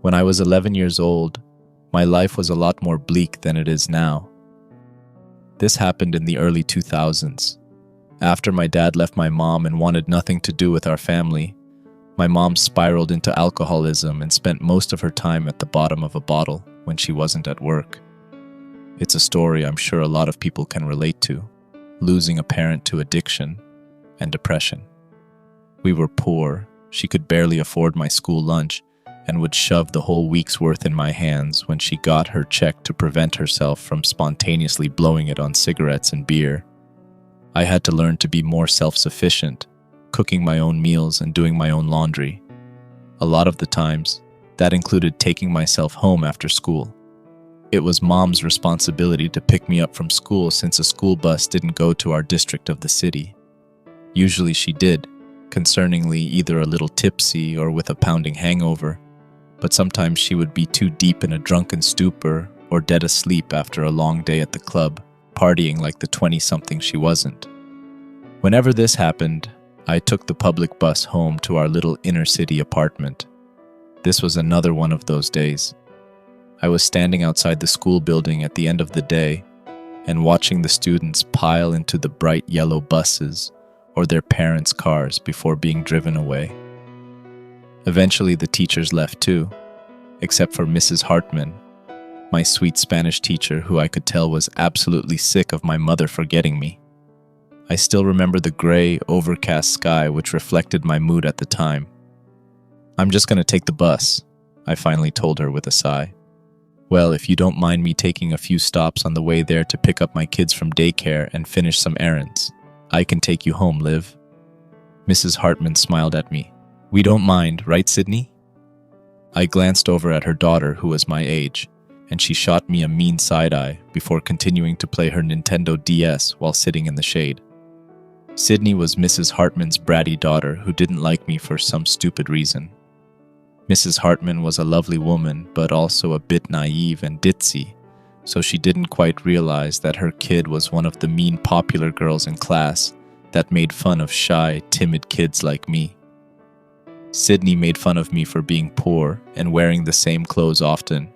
When I was 11 years old, my life was a lot more bleak than it is now. This happened in the early 2000s. After my dad left my mom and wanted nothing to do with our family, my mom spiraled into alcoholism and spent most of her time at the bottom of a bottle when she wasn't at work. It's a story I'm sure a lot of people can relate to, losing a parent to addiction and depression. We were poor. She could barely afford my school lunch and would shove the whole week's worth in my hands when she got her check to prevent herself from spontaneously blowing it on cigarettes and beer. I had to learn to be more self-sufficient, cooking my own meals and doing my own laundry. A lot of the times, that included taking myself home after school. It was Mom's responsibility to pick me up from school since a school bus didn't go to our district of the city. Usually she did, concerningly either a little tipsy or with a pounding hangover, but sometimes she would be too deep in a drunken stupor or dead asleep after a long day at the club, partying like the 20-something she wasn't. Whenever this happened, I took the public bus home to our little inner-city apartment. This was another one of those days. I was standing outside the school building at the end of the day and watching the students pile into the bright yellow buses or their parents' cars before being driven away. Eventually, the teachers left too, except for Mrs. Hartman, my sweet Spanish teacher who I could tell was absolutely sick of my mother forgetting me. I still remember the gray, overcast sky which reflected my mood at the time. "I'm just going to take the bus," I finally told her with a sigh. "Well, if you don't mind me taking a few stops on the way there to pick up my kids from daycare and finish some errands, I can take you home, Liv." Mrs. Hartman smiled at me. "We don't mind, right, Sydney?" I glanced over at her daughter, who was my age, and she shot me a mean side-eye before continuing to play her Nintendo DS while sitting in the shade. Sydney was Mrs. Hartman's bratty daughter who didn't like me for some stupid reason. Mrs. Hartman was a lovely woman, but also a bit naive and ditzy, so she didn't quite realize that her kid was one of the mean popular girls in class that made fun of shy, timid kids like me. Sydney made fun of me for being poor and wearing the same clothes often,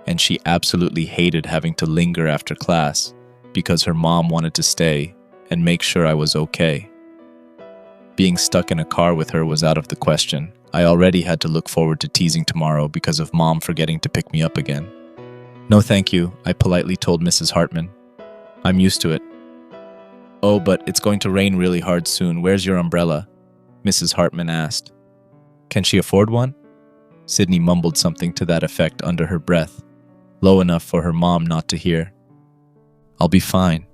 and she absolutely hated having to linger after class because her mom wanted to stay and make sure I was okay. Being stuck in a car with her was out of the question. I already had to look forward to teasing tomorrow because of Mom forgetting to pick me up again. "No thank you," I politely told Mrs. Hartman. "I'm used to it." "Oh, but it's going to rain really hard soon. Where's your umbrella?" Mrs. Hartman asked. "Can she afford one?" Sydney mumbled something to that effect under her breath, low enough for her mom not to hear. "I'll be fine."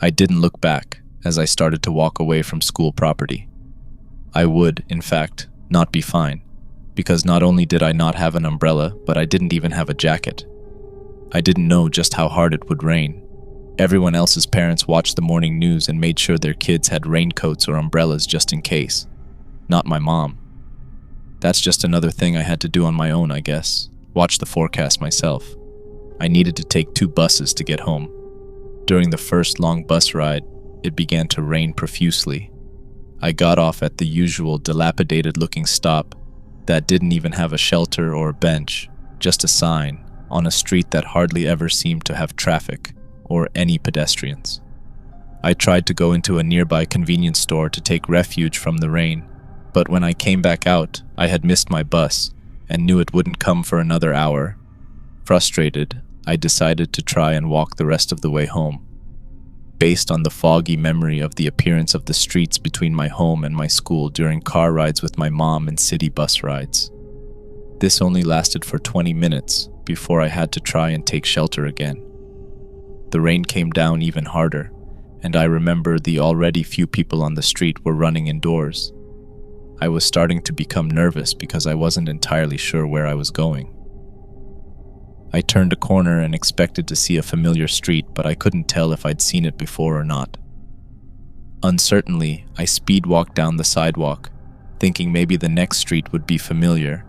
I didn't look back as I started to walk away from school property. I would, in fact, not be fine, because not only did I not have an umbrella, but I didn't even have a jacket. I didn't know just how hard it would rain. Everyone else's parents watched the morning news and made sure their kids had raincoats or umbrellas just in case. Not my mom. That's just another thing I had to do on my own, I guess. Watch the forecast myself. I needed to take 2 buses to get home. During the first long bus ride, it began to rain profusely. I got off at the usual dilapidated-looking stop that didn't even have a shelter or a bench, just a sign on a street that hardly ever seemed to have traffic or any pedestrians. I tried to go into a nearby convenience store to take refuge from the rain, but when I came back out, I had missed my bus and knew it wouldn't come for another hour. Frustrated, I decided to try and walk the rest of the way home, based on the foggy memory of the appearance of the streets between my home and my school during car rides with my mom and city bus rides. This only lasted for 20 minutes before I had to try and take shelter again. The rain came down even harder, and I remember the already few people on the street were running indoors. I was starting to become nervous because I wasn't entirely sure where I was going. I turned a corner and expected to see a familiar street, but I couldn't tell if I'd seen it before or not. Uncertainly, I speed walked down the sidewalk, thinking maybe the next street would be familiar.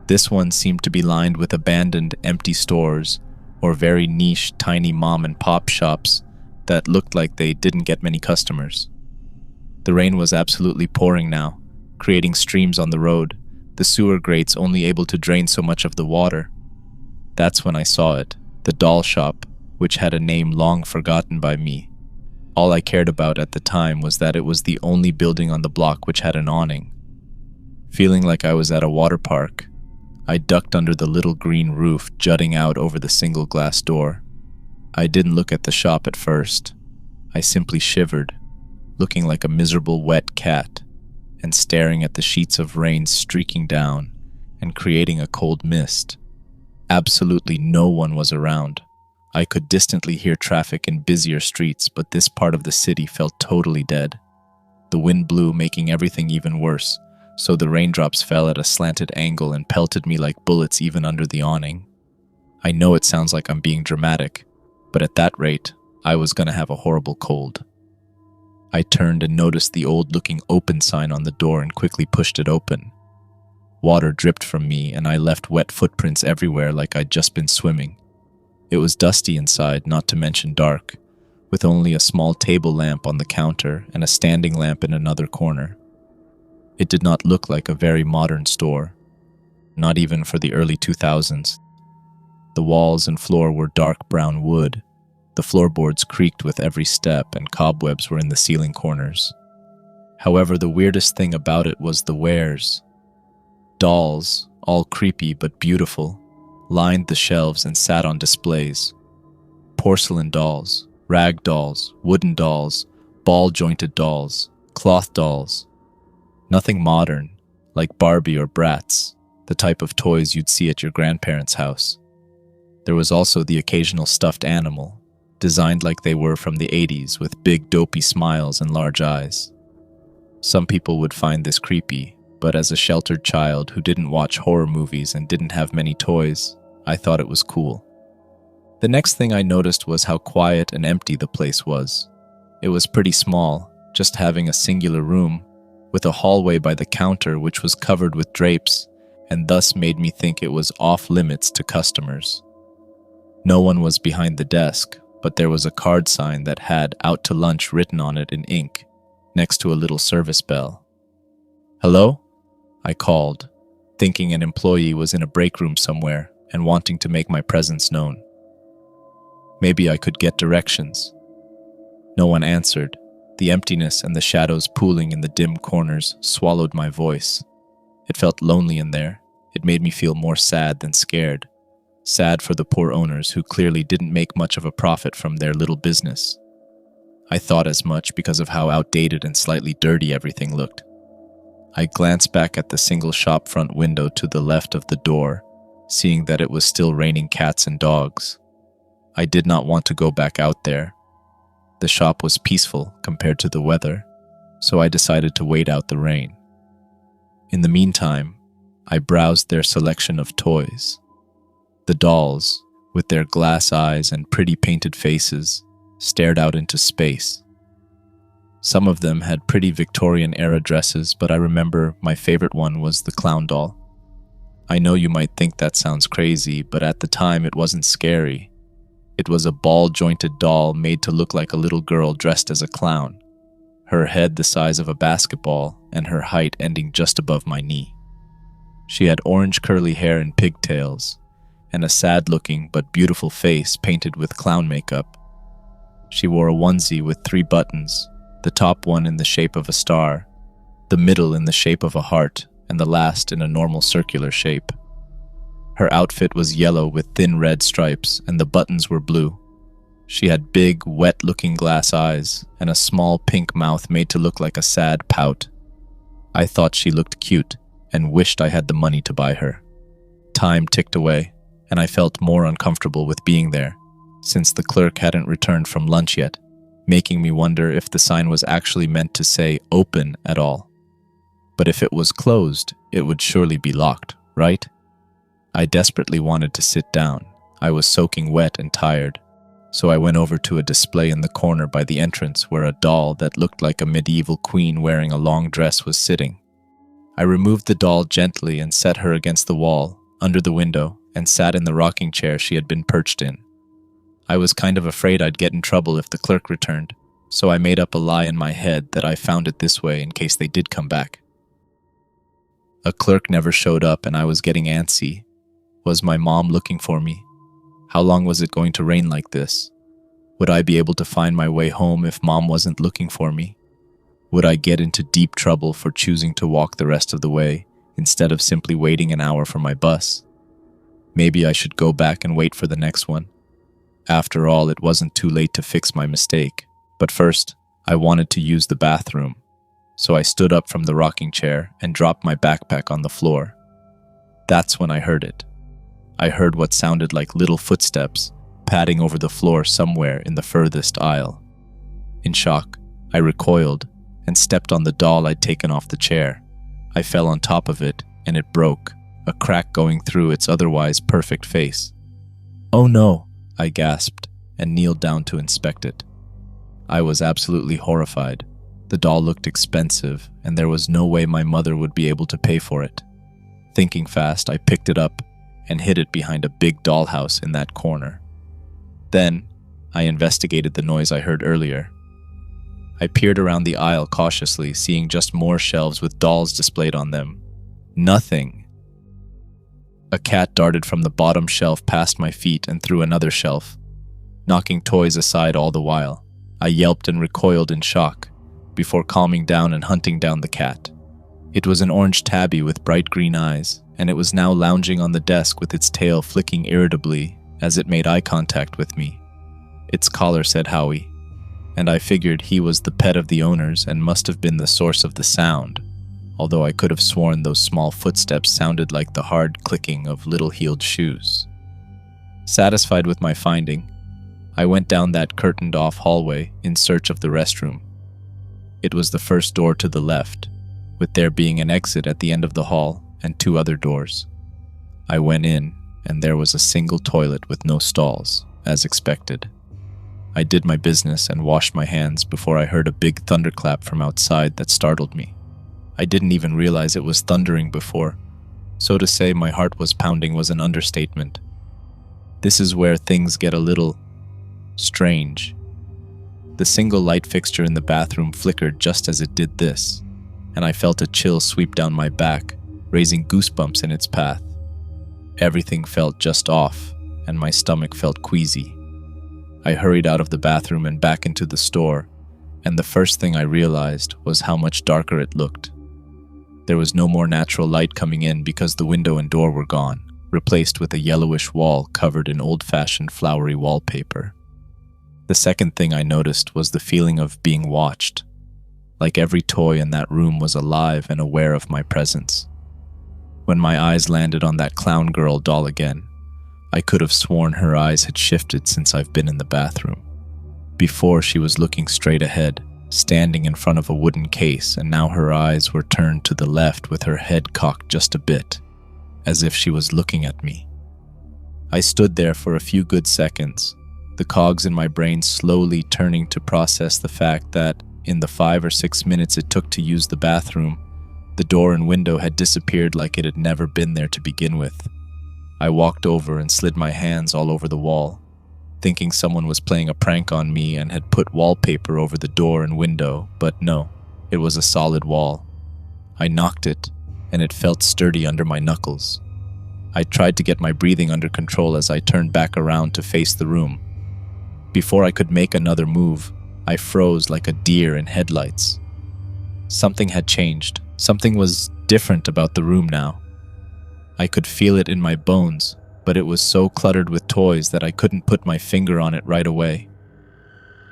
This one seemed to be lined with abandoned, empty stores or very niche, tiny mom-and-pop shops that looked like they didn't get many customers. The rain was absolutely pouring now, creating streams on the road the sewer grates only able to drain so much of the water. That's when I saw it, the doll shop, which had a name long forgotten by me. All I cared about at the time was that it was the only building on the block which had an awning. Feeling like I was at a water park, I ducked under the little green roof jutting out over the single glass door. I didn't look at the shop at first. I simply shivered, looking like a miserable wet cat, and staring at the sheets of rain streaking down and creating a cold mist. Absolutely no one was around. I could distantly hear traffic in busier streets, but this part of the city felt totally dead. The wind blew, making everything even worse, so the raindrops fell at a slanted angle and pelted me like bullets even under the awning. I know it sounds like I'm being dramatic, but at that rate, I was gonna have a horrible cold. I turned and noticed the old-looking open sign on the door and quickly pushed it open. Water dripped from me, and I left wet footprints everywhere like I'd just been swimming. It was dusty inside, not to mention dark, with only a small table lamp on the counter and a standing lamp in another corner. It did not look like a very modern store, not even for the early 2000s. The walls and floor were dark brown wood. The floorboards creaked with every step, and cobwebs were in the ceiling corners. However, the weirdest thing about it was the wares. Dolls, all creepy but beautiful, lined the shelves and sat on displays. Porcelain dolls, rag dolls, wooden dolls, ball-jointed dolls, cloth dolls. Nothing modern, like Barbie or Bratz, the type of toys you'd see at your grandparents' house. There was also the occasional stuffed animal, designed like they were from the 80s, with big dopey smiles and large eyes. Some people would find this creepy, but as a sheltered child who didn't watch horror movies and didn't have many toys, I thought it was cool. The next thing I noticed was how quiet and empty the place was. It was pretty small, just having a singular room, with a hallway by the counter which was covered with drapes, and thus made me think it was off-limits to customers. No one was behind the desk, but there was a card sign that had "Out to Lunch" written on it in ink, next to a little service bell. "Hello?" I called, thinking an employee was in a break room somewhere and wanting to make my presence known. Maybe I could get directions. No one answered. The emptiness and the shadows pooling in the dim corners swallowed my voice. It felt lonely in there. It made me feel more sad than scared. Sad for the poor owners who clearly didn't make much of a profit from their little business. I thought as much because of how outdated and slightly dirty everything looked. I glanced back at the single shop front window to the left of the door, seeing that it was still raining cats and dogs. I did not want to go back out there. The shop was peaceful compared to the weather, so I decided to wait out the rain. In the meantime, I browsed their selection of toys. The dolls, with their glass eyes and pretty painted faces, stared out into space. Some of them had pretty Victorian-era dresses, but I remember my favorite one was the clown doll. I know you might think that sounds crazy, but at the time it wasn't scary. It was a ball-jointed doll made to look like a little girl dressed as a clown, her head the size of a basketball and her height ending just above my knee. She had orange curly hair and pigtails, and a sad-looking but beautiful face painted with clown makeup. She wore a onesie with 3 buttons, the top one in the shape of a star, the middle in the shape of a heart, and the last in a normal circular shape. Her outfit was yellow with thin red stripes, and the buttons were blue. She had big, wet-looking glass eyes, and a small pink mouth made to look like a sad pout. I thought she looked cute, and wished I had the money to buy her. Time ticked away, and I felt more uncomfortable with being there, since the clerk hadn't returned from lunch yet, making me wonder if the sign was actually meant to say "open" at all. But if it was closed, it would surely be locked, right? I desperately wanted to sit down. I was soaking wet and tired, so I went over to a display in the corner by the entrance where a doll that looked like a medieval queen wearing a long dress was sitting. I removed the doll gently and set her against the wall, under the window, and sat in the rocking chair she had been perched in. I was kind of afraid I'd get in trouble if the clerk returned, so I made up a lie in my head that I found it this way in case they did come back. A clerk never showed up and I was getting antsy. Was my mom looking for me? How long was it going to rain like this? Would I be able to find my way home if Mom wasn't looking for me? Would I get into deep trouble for choosing to walk the rest of the way instead of simply waiting an hour for my bus? Maybe I should go back and wait for the next one. After all, it wasn't too late to fix my mistake. But first, I wanted to use the bathroom. So I stood up from the rocking chair and dropped my backpack on the floor. That's when I heard it. I heard what sounded like little footsteps padding over the floor somewhere in the furthest aisle. In shock, I recoiled and stepped on the doll I'd taken off the chair. I fell on top of it, and it broke, a crack going through its otherwise perfect face. "Oh no," I gasped and kneeled down to inspect it. I was absolutely horrified. The doll looked expensive, and there was no way my mother would be able to pay for it. Thinking fast, I picked it up and hid it behind a big dollhouse in that corner. Then, I investigated the noise I heard earlier. I peered around the aisle cautiously, seeing just more shelves with dolls displayed on them. Nothing. A cat darted from the bottom shelf past my feet and through another shelf, knocking toys aside all the while. I yelped and recoiled in shock, before calming down and hunting down the cat. It was an orange tabby with bright green eyes, and it was now lounging on the desk with its tail flicking irritably as it made eye contact with me. Its collar said Howie, and I figured he was the pet of the owners and must have been the source of the sound, although I could have sworn those small footsteps sounded like the hard clicking of little-heeled shoes. Satisfied with my finding, I went down that curtained-off hallway in search of the restroom. It was the first door to the left, with there being an exit at the end of the hall and 2 other doors. I went in, and there was a single toilet with no stalls, as expected. I did my business and washed my hands before I heard a big thunderclap from outside that startled me. I didn't even realize it was thundering before, so to say my heart was pounding was an understatement. This is where things get a little strange. The single light fixture in the bathroom flickered just as it did this, and I felt a chill sweep down my back, raising goosebumps in its path. Everything felt just off, and my stomach felt queasy. I hurried out of the bathroom and back into the store, and the first thing I realized was how much darker it looked. There was no more natural light coming in because the window and door were gone, replaced with a yellowish wall covered in old-fashioned flowery wallpaper. The second thing I noticed was the feeling of being watched, like every toy in that room was alive and aware of my presence. When my eyes landed on that clown girl doll again, I could have sworn her eyes had shifted since I've been in the bathroom. Before, she was looking straight ahead, standing in front of a wooden case, and now her eyes were turned to the left with her head cocked just a bit, as if she was looking at me. I stood there for a few good seconds, the cogs in my brain slowly turning to process the fact that, in the 5 or 6 minutes it took to use the bathroom, the door and window had disappeared like it had never been there to begin with. I walked over and slid my hands all over the wall, thinking someone was playing a prank on me and had put wallpaper over the door and window, but no, it was a solid wall. I knocked it, and it felt sturdy under my knuckles. I tried to get my breathing under control as I turned back around to face the room. Before I could make another move, I froze like a deer in headlights. Something had changed. Something was different about the room now. I could feel it in my bones, but it was so cluttered with toys that I couldn't put my finger on it right away.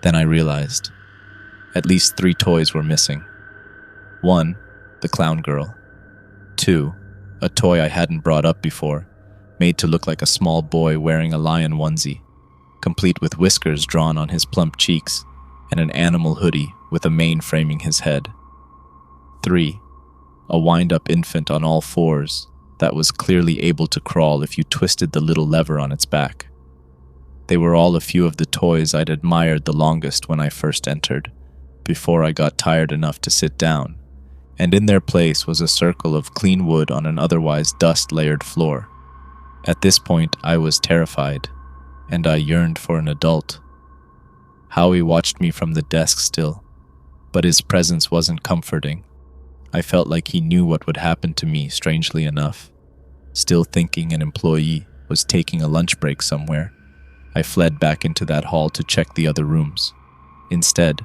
Then I realized. At least 3 toys were missing. 1, the clown girl. 2, a toy I hadn't brought up before, made to look like a small boy wearing a lion onesie, complete with whiskers drawn on his plump cheeks, and an animal hoodie with a mane framing his head. 3, a wind-up infant on all 4s that was clearly able to crawl if you twisted the little lever on its back. They were all a few of the toys I'd admired the longest when I first entered, before I got tired enough to sit down, and in their place was a circle of clean wood on an otherwise dust-layered floor. At this point, I was terrified, and I yearned for an adult. Howie watched me from the desk still, but his presence wasn't comforting. I felt like he knew what would happen to me, strangely enough. Still thinking an employee was taking a lunch break somewhere, I fled back into that hall to check the other rooms. Instead,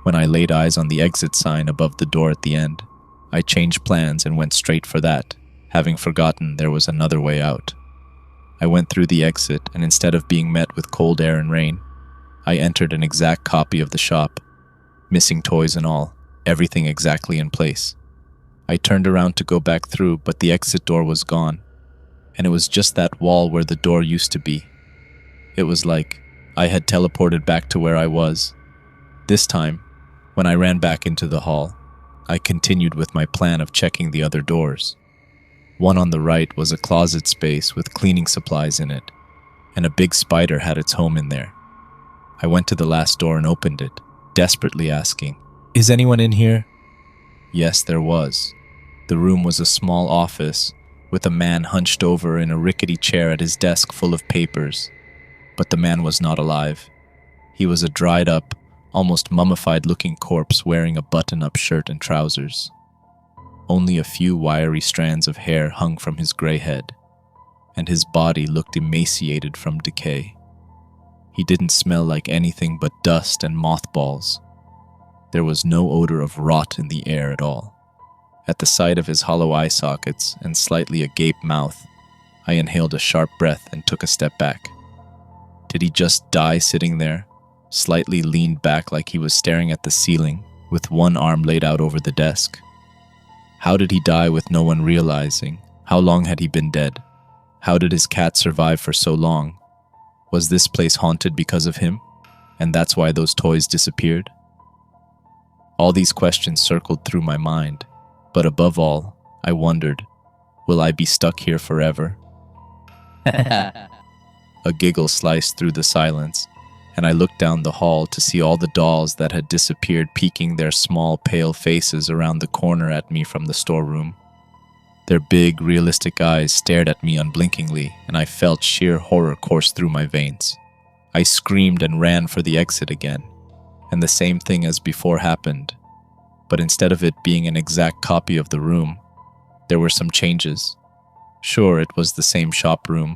when I laid eyes on the exit sign above the door at the end, I changed plans and went straight for that, having forgotten there was another way out. I went through the exit, and instead of being met with cold air and rain, I entered an exact copy of the shop, missing toys and all, everything exactly in place. I turned around to go back through, but the exit door was gone, and it was just that wall where the door used to be. It was like I had teleported back to where I was. This time, when I ran back into the hall, I continued with my plan of checking the other doors. One on the right was a closet space with cleaning supplies in it, and a big spider had its home in there. I went to the last door and opened it, desperately asking, "Is anyone in here?" Yes, there was. The room was a small office, with a man hunched over in a rickety chair at his desk full of papers. But the man was not alive. He was a dried-up, almost mummified-looking corpse wearing a button-up shirt and trousers. Only a few wiry strands of hair hung from his gray head, and his body looked emaciated from decay. He didn't smell like anything but dust and mothballs. There was no odor of rot in the air at all. At the sight of his hollow eye sockets and slightly agape mouth, I inhaled a sharp breath and took a step back. Did he just die sitting there, slightly leaned back like he was staring at the ceiling, with one arm laid out over the desk? How did he die with no one realizing? How long had he been dead? How did his cat survive for so long? Was this place haunted because of him, and that's why those toys disappeared? All these questions circled through my mind, but above all, I wondered, will I be stuck here forever? A giggle sliced through the silence, and I looked down the hall to see all the dolls that had disappeared peeking their small, pale faces around the corner at me from the storeroom. Their big, realistic eyes stared at me unblinkingly, and I felt sheer horror course through my veins. I screamed and ran for the exit again, and the same thing as before happened. But instead of it being an exact copy of the room, there were some changes. Sure, it was the same shop room,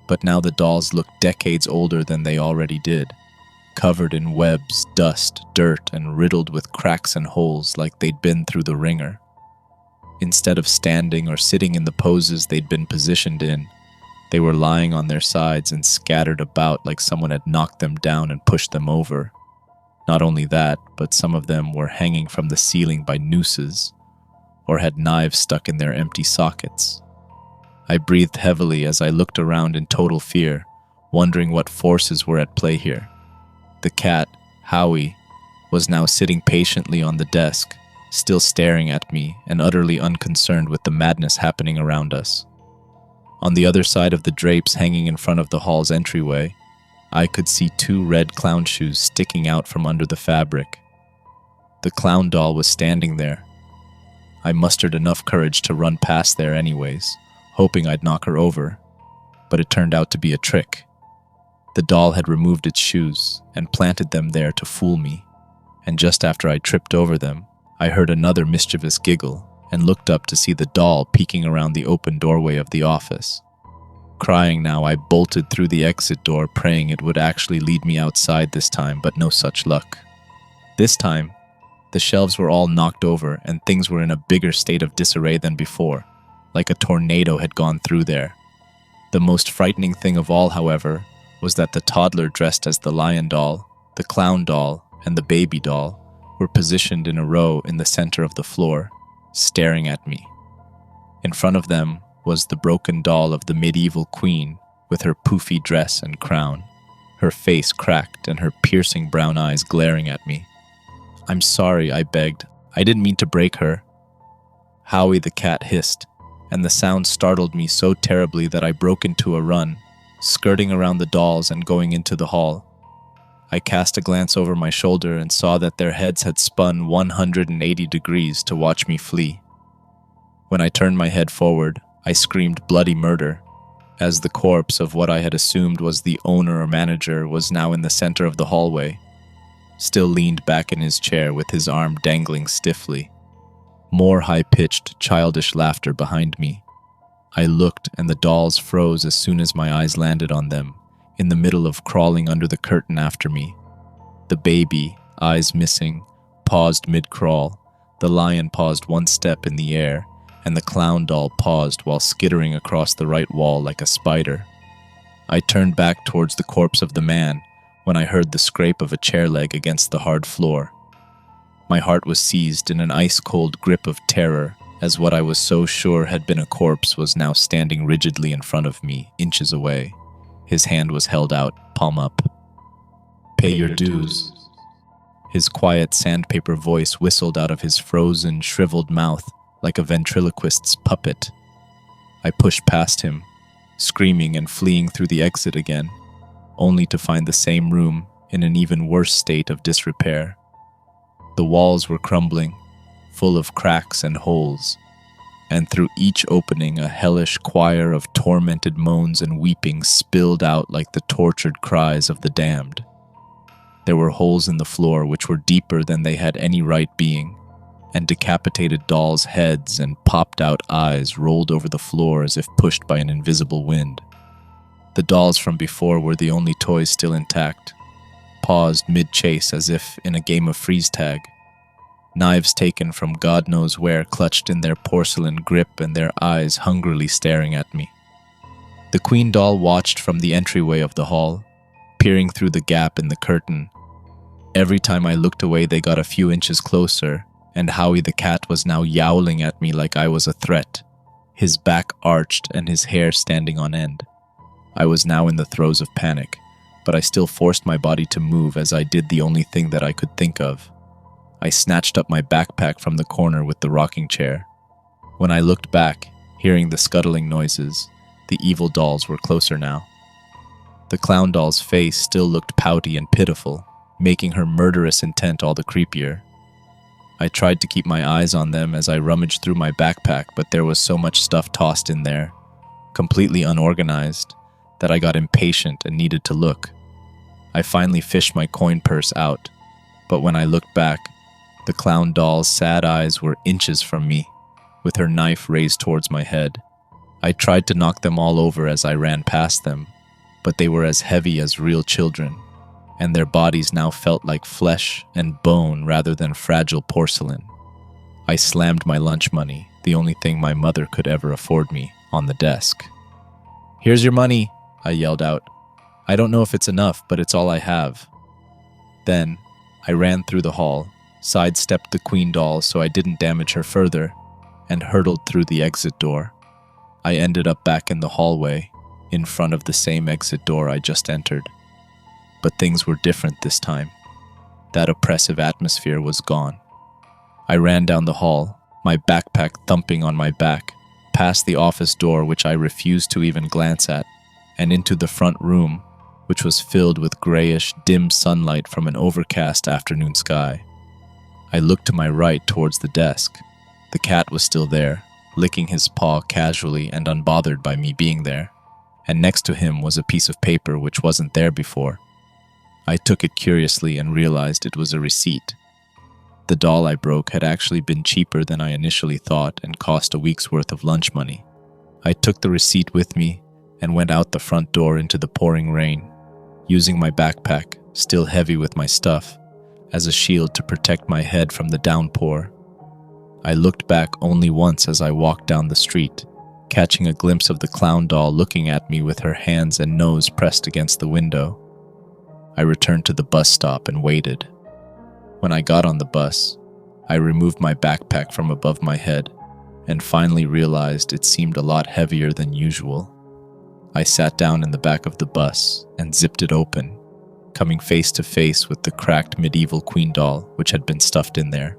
but now the dolls looked decades older than they already did, covered in webs, dust, dirt, and riddled with cracks and holes like they'd been through the ringer. Instead of standing or sitting in the poses they'd been positioned in, they were lying on their sides and scattered about like someone had knocked them down and pushed them over. Not only that, but some of them were hanging from the ceiling by nooses, or had knives stuck in their empty sockets. I breathed heavily as I looked around in total fear, wondering what forces were at play here. The cat, Howie, was now sitting patiently on the desk, still staring at me and utterly unconcerned with the madness happening around us. On the other side of the drapes hanging in front of the hall's entryway, I could see 2 red clown shoes sticking out from under the fabric. The clown doll was standing there. I mustered enough courage to run past there anyways, hoping I'd knock her over, but it turned out to be a trick. The doll had removed its shoes and planted them there to fool me, and just after I tripped over them, I heard another mischievous giggle and looked up to see the doll peeking around the open doorway of the office. Crying now, I bolted through the exit door, praying it would actually lead me outside this time, but no such luck. This time, the shelves were all knocked over and things were in a bigger state of disarray than before, like a tornado had gone through there. The most frightening thing of all, however, was that the toddler dressed as the lion doll, the clown doll, and the baby doll were positioned in a row in the center of the floor, staring at me. In front of them was the broken doll of the medieval queen with her poofy dress and crown, her face cracked and her piercing brown eyes glaring at me. "I'm sorry," I begged. "I didn't mean to break her." Howie the cat hissed, and the sound startled me so terribly that I broke into a run, skirting around the dolls and going into the hall. I cast a glance over my shoulder and saw that their heads had spun 180 degrees to watch me flee. When I turned my head forward, I screamed bloody murder, as the corpse of what I had assumed was the owner or manager was now in the center of the hallway, still leaned back in his chair with his arm dangling stiffly. More high-pitched, childish laughter behind me. I looked, and the dolls froze as soon as my eyes landed on them, in the middle of crawling under the curtain after me. The baby, eyes missing, paused mid-crawl. The lion paused one step in the air, and the clown doll paused while skittering across the right wall like a spider. I turned back towards the corpse of the man when I heard the scrape of a chair leg against the hard floor. My heart was seized in an ice-cold grip of terror as what I was so sure had been a corpse was now standing rigidly in front of me, inches away. His hand was held out, palm up. "Pay your dues." His quiet sandpaper voice whistled out of his frozen, shriveled mouth like a ventriloquist's puppet. I pushed past him, screaming and fleeing through the exit again, only to find the same room in an even worse state of disrepair. The walls were crumbling, full of cracks and holes, and through each opening a hellish choir of tormented moans and weeping spilled out like the tortured cries of the damned. There were holes in the floor which were deeper than they had any right being, and decapitated dolls' heads and popped-out eyes rolled over the floor as if pushed by an invisible wind. The dolls from before were the only toys still intact, paused mid-chase as if in a game of freeze tag. Knives taken from God knows where clutched in their porcelain grip and their eyes hungrily staring at me. The queen doll watched from the entryway of the hall, peering through the gap in the curtain. Every time I looked away, they got a few inches closer, and Howie the cat was now yowling at me like I was a threat, his back arched and his hair standing on end. I was now in the throes of panic, but I still forced my body to move as I did the only thing that I could think of. I snatched up my backpack from the corner with the rocking chair. When I looked back, hearing the scuttling noises, the evil dolls were closer now. The clown doll's face still looked pouty and pitiful, making her murderous intent all the creepier. I tried to keep my eyes on them as I rummaged through my backpack, but there was so much stuff tossed in there, completely unorganized, that I got impatient and needed to look. I finally fished my coin purse out, but when I looked back, the clown doll's sad eyes were inches from me, with her knife raised towards my head. I tried to knock them all over as I ran past them, but they were as heavy as real children, and their bodies now felt like flesh and bone rather than fragile porcelain. I slammed my lunch money, the only thing my mother could ever afford me, on the desk. "Here's your money," I yelled out. "I don't know if it's enough, but it's all I have." Then, I ran through the hall, sidestepped the queen doll so I didn't damage her further, and hurtled through the exit door. I ended up back in the hallway, in front of the same exit door I just entered. But things were different this time. That oppressive atmosphere was gone. I ran down the hall, my backpack thumping on my back, past the office door which I refused to even glance at, and into the front room, which was filled with grayish, dim sunlight from an overcast afternoon sky. I looked to my right towards the desk. The cat was still there, licking his paw casually and unbothered by me being there, and next to him was a piece of paper which wasn't there before. I took it curiously and realized it was a receipt. The doll I broke had actually been cheaper than I initially thought and cost a week's worth of lunch money. I took the receipt with me and went out the front door into the pouring rain, using my backpack, still heavy with my stuff, as a shield to protect my head from the downpour. I looked back only once as I walked down the street, catching a glimpse of the clown doll looking at me with her hands and nose pressed against the window. I returned to the bus stop and waited. When I got on the bus, I removed my backpack from above my head and finally realized it seemed a lot heavier than usual. I sat down in the back of the bus and zipped it open, coming face to face with the cracked medieval queen doll which had been stuffed in there.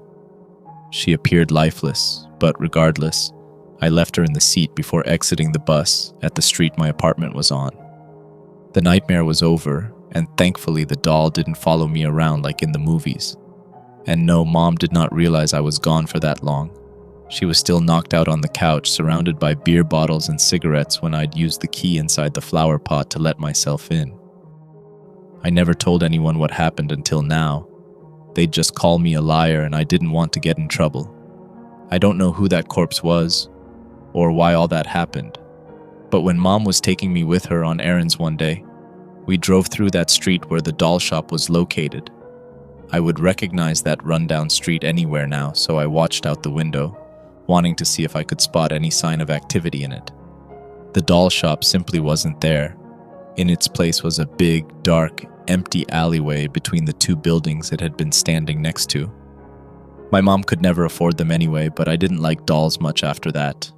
She appeared lifeless, but regardless, I left her in the seat before exiting the bus at the street my apartment was on. The nightmare was over, and thankfully the doll didn't follow me around like in the movies. And no, Mom did not realize I was gone for that long. She was still knocked out on the couch, surrounded by beer bottles and cigarettes when I'd used the key inside the flower pot to let myself in. I never told anyone what happened until now. They'd just call me a liar and I didn't want to get in trouble. I don't know who that corpse was or why all that happened, but when Mom was taking me with her on errands one day, we drove through that street where the doll shop was located. I would recognize that rundown street anywhere now, so I watched out the window, wanting to see if I could spot any sign of activity in it. The doll shop simply wasn't there. In its place was a big, dark, empty alleyway between the two buildings it had been standing next to. My mom could never afford them anyway, but I didn't like dolls much after that.